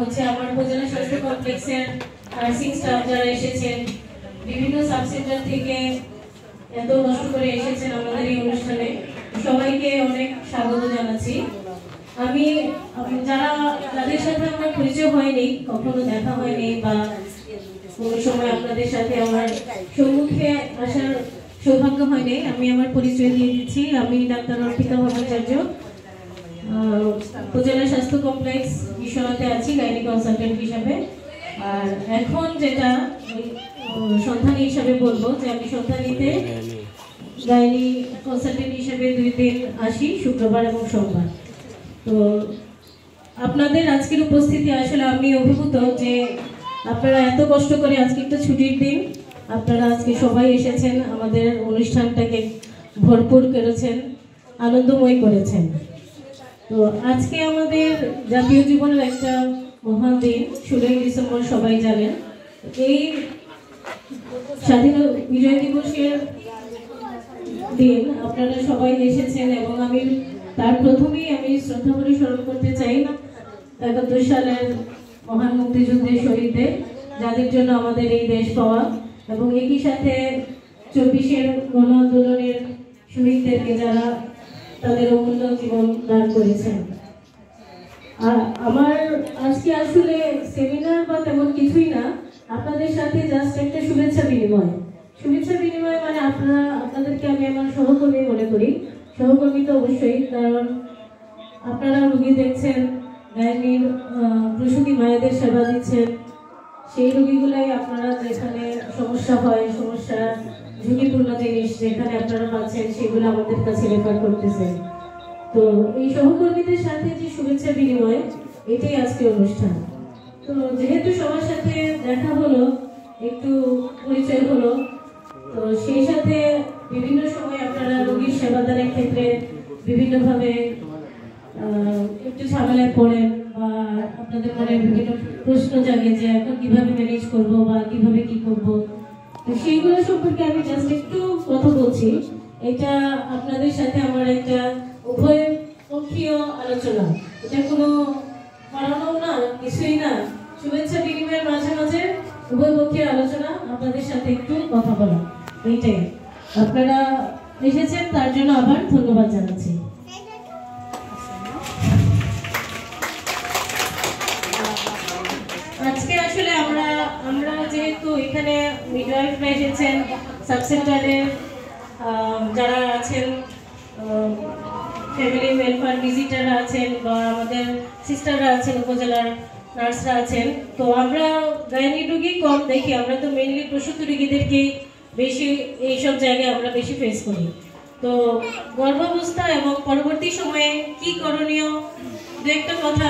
হচ্ছে আমার উপজেলা স্বাস্থ্য কমপ্লেক্সের নার্সিং স্টাফ যারা এসেছেন বিভিন্ন সাবসেন্টার থেকে এত কষ্ট করে এসেছেন আমাদের এই অনুষ্ঠানে সবাইকে অনেক স্বাগত জানাচ্ছি। আমি যারা যাদের সাথে আমার পরিচয় হয়নি, কখনো দেখা হয়নি বা কোনো সময় আপনাদের সাথে আমার সম্মুখে আসার সৌভাগ্য হয়নি, আমি আমার পরিচয় দিয়ে দিচ্ছি। আমি ডাক্তার অর্পিতা ভট্টাচার্য, উপজেলা স্বাস্থ্য কমপ্লেক্স বিশ্বনাথে আছি গাইনি কনসালটেন্ট হিসাবে। আর এখন যেটা সন্ধানী হিসাবে বলবো যে আমি সন্ধানীতে গাইনি কনসালটেন্ট হিসাবে 2 দিন আসি, শুক্রবার এবং সোমবার। তো আপনাদের আজকের উপস্থিতি আসলে আমি অভিভূত যে আপনারা এত কষ্ট করে, আজকে একটা ছুটির দিন, আপনারা আজকে সবাই এসেছেন, আমাদের অনুষ্ঠানটাকে ভরপুর করেছেন, আনন্দময় করেছেন। তো আজকে আমাদের জাতীয় জীবনের একটা মহান দিন, 16 ডিসেম্বর, সবাই জানেন। এই স্বাধীনতা বিজয় দিবসের দিন আপনারা সবাই এসেছেন এবং আমি তার প্রথমেই আমি শ্রদ্ধা করে স্মরণ করতে চাই 71 সালের মহান মুক্তিযুদ্ধের শহীদদের, যাদের জন্য আমাদের এই দেশ পাওয়া, এবং একই সাথে 24-এর গণ আন্দোলনের শহীদদেরকে যারা তাদের অমূল্য জীবন দান করেছেন। আর আমার আজকে আসলে সেমিনার বা তেমন কিছুই না, আপনাদের সাথে জাস্ট একটা শুভেচ্ছা বিনিময় মানে আপনাদেরকে আমি আমার সহকর্মী মনে করি। সহকর্মী তো অবশ্যই, কারণ আপনারা রোগী দেখছেন, গাইনির প্রসূতি মায়েদের সেবা দিচ্ছেন, সেই রোগীগুলাই আপনারা যেখানে সমস্যা হয়, সমস্যা ঝুঁকিপূর্ণ জিনিস যেখানে আপনারা পাচ্ছেন, সেগুলো আমাদের কাছে রেফার করতেছেন। তো এই সহকর্মীদের সাথে যে শুভেচ্ছা বিনিময়, এটাই আজকে অনুষ্ঠান। তো যেহেতু সবার সাথে দেখা হলো, একটু পরিচয় হলো, তো সেই সাথে বিভিন্ন সময় আপনারা রোগীর সেবাদানের ক্ষেত্রে বিভিন্নভাবে একটু ঝামেলায় পড়েন বা আপনাদের মনে বিভিন্ন প্রশ্ন জাগে যে এখন কিভাবে ম্যানেজ করব বা কিভাবে কি করব। তো সেইগুলো সম্পর্কে আমি জাস্ট একটু কথা বলছি। এটা আপনাদের সাথে আমার একটা উভয় পক্ষীয় আলোচনা, এটা কোনো পড়ানো না, কিছুই না, শুভেচ্ছা বিনিময়ের মাঝে মাঝে উভয় পক্ষীয় আলোচনা, আপনাদের সাথে একটু কথা বলা, এইটাই। আপনারা এসেছেন তার জন্য আবার ধন্যবাদ জানাচ্ছি। আজকে আসলে আমরা যেহেতু এখানে মিডওয়াইফরা এসেছেন, সাবসেন্টারে যারা আছেন, ফ্যামিলি ওয়েলফেয়ার ভিজিটাররা আছেন বা আমাদের সিস্টাররা আছেন, উপজেলার নার্সরা আছেন, তো আমরা গাইনি রোগী কম দেখি, আমরা তো মেইনলি প্রসূতি রোগীদেরকেই বেশি এইসব জায়গায় আমরা বেশি ফেস করি। তো গর্ভাবস্থা এবং পরবর্তী সময়ে কি করণীয়, দু একটা কথা